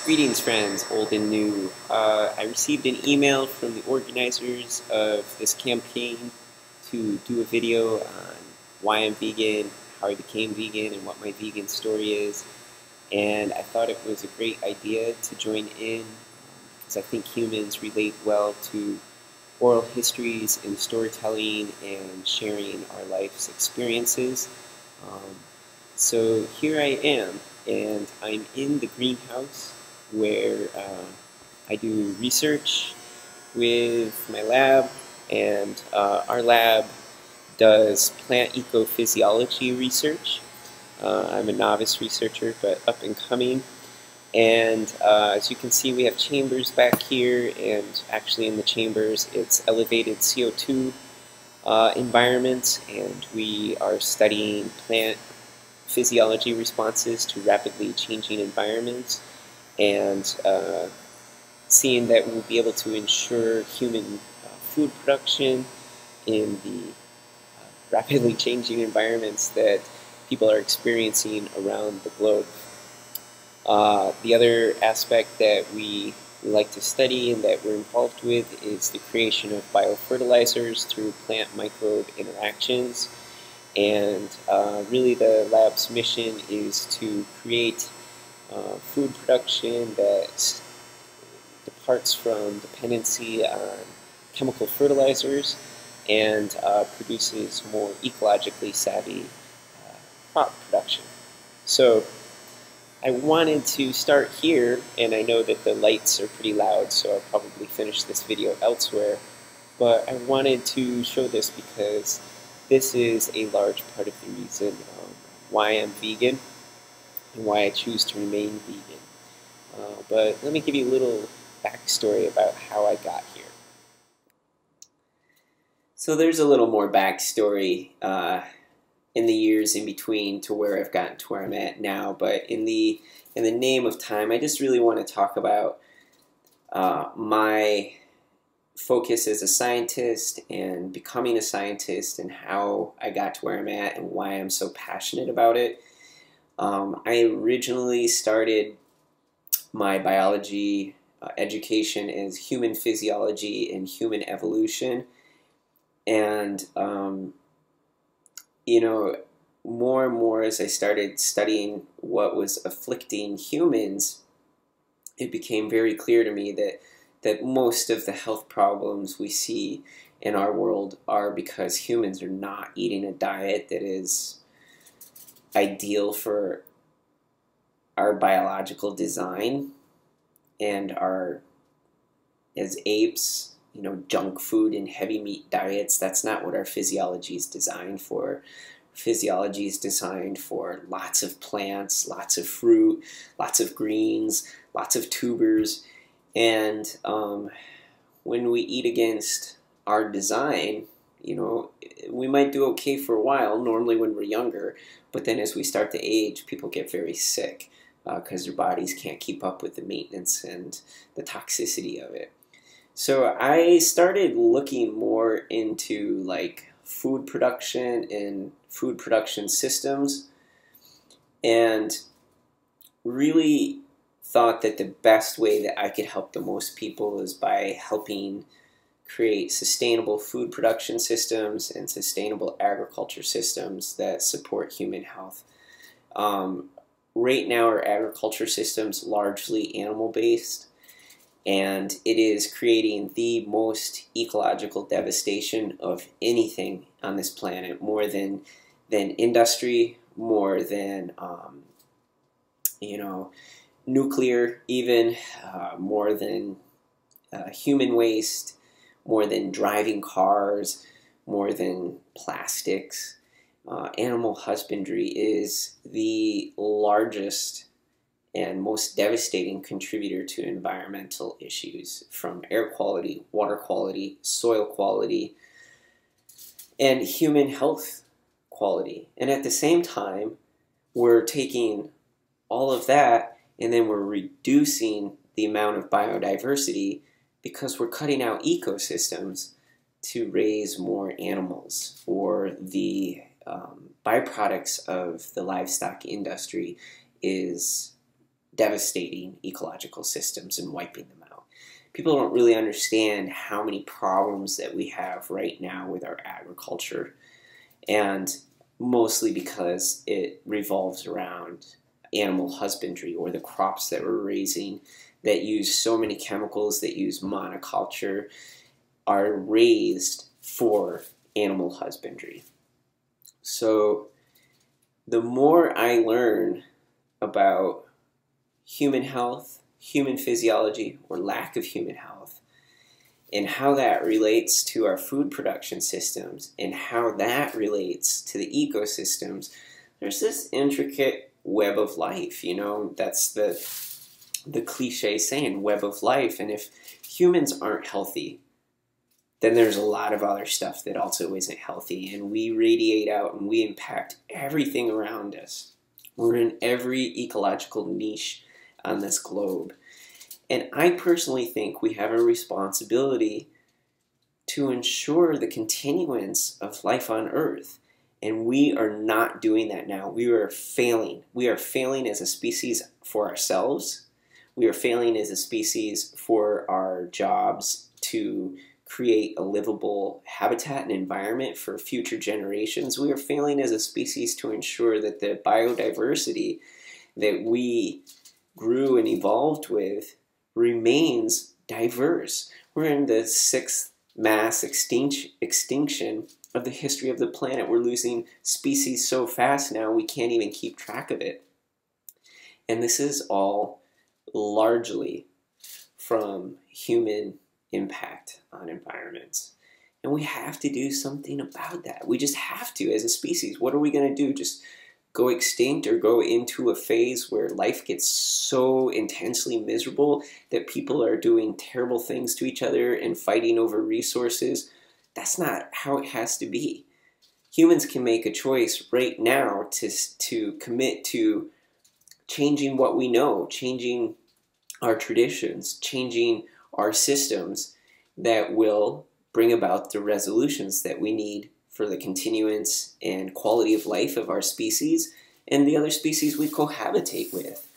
Greetings, friends, old and new. I received an email from the organizers of this campaign to do a video on why I'm vegan, how I became vegan, and what my vegan story is. And I thought it was a great idea to join in because I think humans relate well to oral histories and storytelling and sharing our life's experiences. Um, so here I am, and I'm in the greenhouse where I do research with my lab, and our lab does plant ecophysiology research. I'm a novice researcher, but up and coming. And as you can see, we have chambers back here, and actually in the chambers it's elevated CO2 environments, and we are studying plant physiology responses to rapidly changing environments, and seeing that we'll be able to ensure human food production in the rapidly changing environments that people are experiencing around the globe. The other aspect that we like to study and that we're involved with is the creation of biofertilizers through plant microbe interactions. And really the lab's mission is to create food production that departs from dependency on chemical fertilizers and produces more ecologically savvy crop production. So I wanted to start here, and I know that the lights are pretty loud, so I'll probably finish this video elsewhere, but I wanted to show this because this is a large part of the reason why I'm vegan and why I choose to remain vegan. But let me give you a little backstory about how I got here. So there's a little more backstory in the years in between to where I've gotten to where I'm at now, but in the name of time, I just really want to talk about my focus as a scientist and becoming a scientist and how I got to where I'm at and why I'm so passionate about it. I originally started my biology education as human physiology and human evolution, and you know, more and more as I started studying what was afflicting humans, it became very clear to me that most of the health problems we see in our world are because humans are not eating a diet that is ideal for our biological design, and our, as apes, junk food and heavy meat diets, that's not what our physiology is designed for. Physiology is designed for lots of plants, lots of fruit, lots of greens, lots of tubers, and when we eat against our design, we might do okay for a while, normally when we're younger, but then as we start to age, people get very sick because their bodies can't keep up with the maintenance and the toxicity of it. So I started looking more into like food production and food production systems, and really thought that the best way that I could help the most people is by helping create sustainable food production systems and sustainable agriculture systems that support human health. Right now our agriculture system's largely animal-based, and it is creating the most ecological devastation of anything on this planet, more than industry, more than nuclear, even more than human waste, more than driving cars, more than plastics. Animal husbandry is the largest and most devastating contributor to environmental issues, from air quality, water quality, soil quality, and human health quality. And at the same time, we're taking all of that and then we're reducing the amount of biodiversity because we're cutting out ecosystems to raise more animals, or the byproducts of the livestock industry is devastating ecological systems and wiping them out. People don't really understand how many problems that we have right now with our agriculture, and mostly because it revolves around animal husbandry, or the crops that we're raising that use so many chemicals, that use monoculture, are raised for animal husbandry. So the more I learn about human health, human physiology, or lack of human health, and how that relates to our food production systems, and how that relates to the ecosystems, there's this intricate web of life. You know, that's the cliche saying, web of life. And if humans aren't healthy, then there's a lot of other stuff that also isn't healthy, and we radiate out and we impact everything around us. We're in every ecological niche on this globe. And I personally think we have a responsibility to ensure the continuance of life on Earth. And we are not doing that now. We are failing. We are failing as a species for ourselves. We are failing as a species for our jobs to create a livable habitat and environment for future generations. We are failing as a species to ensure that the biodiversity that we grew and evolved with remains diverse. We're in the 6th mass extinction of the history of the planet. We're losing species so fast now we can't even keep track of it. And this is all largely from human impact on environments. And we have to do something about that. We just have to as a species. What are we going to do? Just go extinct, or go into a phase where life gets so intensely miserable that people are doing terrible things to each other and fighting over resources? That's not how it has to be. Humans can make a choice right now to commit to changing what we know, changing our traditions, changing our systems that will bring about the resolutions that we need for the continuance and quality of life of our species and the other species we cohabitate with.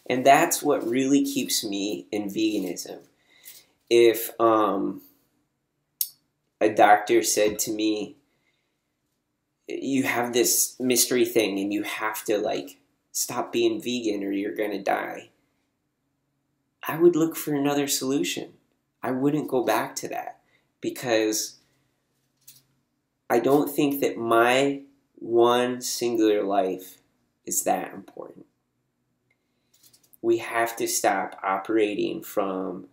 And that's what really keeps me in veganism. If a doctor said to me, you have this mystery thing and you have to stop being vegan or you're going to die, I would look for another solution. I wouldn't go back to that, because I don't think that my one singular life is that important. We have to stop operating from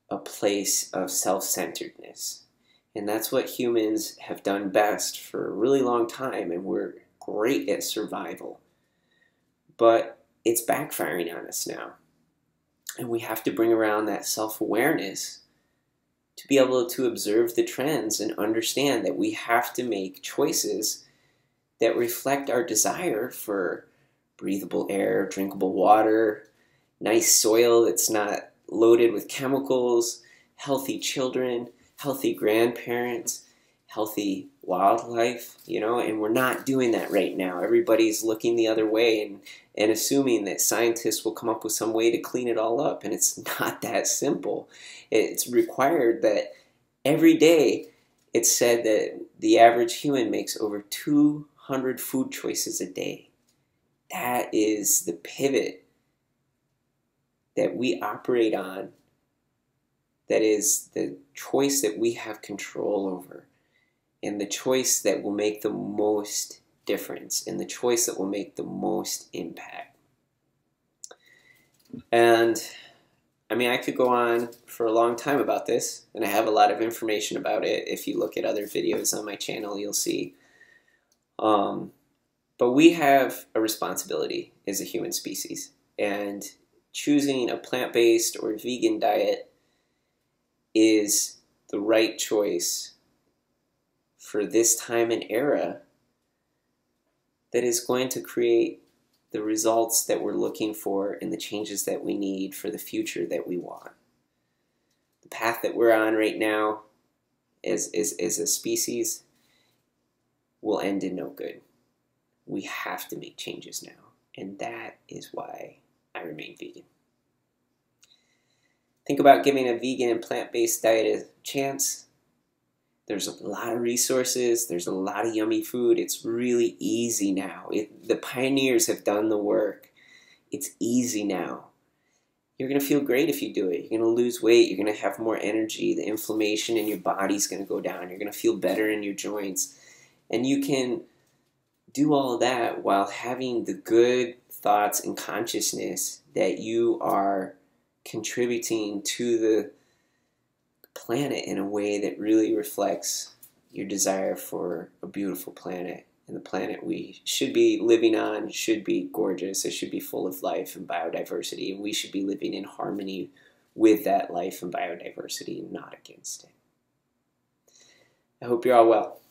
a place of self-centeredness. And that's what humans have done best for a really long time, and we're great at survival. But it's backfiring on us now. And we have to bring around that self-awareness to be able to observe the trends and understand that we have to make choices that reflect our desire for breathable air, drinkable water, nice soil that's not loaded with chemicals, healthy children, healthy grandparents, healthy wildlife, and we're not doing that right now. Everybody's looking the other way and assuming that scientists will come up with some way to clean it all up, and it's not that simple. It's required that every day it's said that the average human makes over 200 food choices a day. That is the pivot that we operate on. That is the choice that we have control over, and the choice that will make the most difference, and the choice that will make the most impact. And I could go on for a long time about this, and I have a lot of information about it. If you look at other videos on my channel, you'll see. But we have a responsibility as a human species, and choosing a plant-based or vegan diet is the right choice for this time and era that is going to create the results that we're looking for and the changes that we need for the future that we want. The path that we're on right now as a species will end in no good. We have to make changes now, and that is why I remain vegan. Think about giving a vegan and plant-based diet a chance. There's a lot of resources. There's a lot of yummy food. It's really easy now. The pioneers have done the work. It's easy now. You're going to feel great if you do it. You're going to lose weight. You're going to have more energy. The inflammation in your body's going to go down. You're going to feel better in your joints. And you can do all of that while having the good thoughts and consciousness that you are contributing to the planet in a way that really reflects your desire for a beautiful planet. And the planet we should be living on should be gorgeous. It should be full of life and biodiversity. And we should be living in harmony with that life and biodiversity, not against it. I hope you're all well.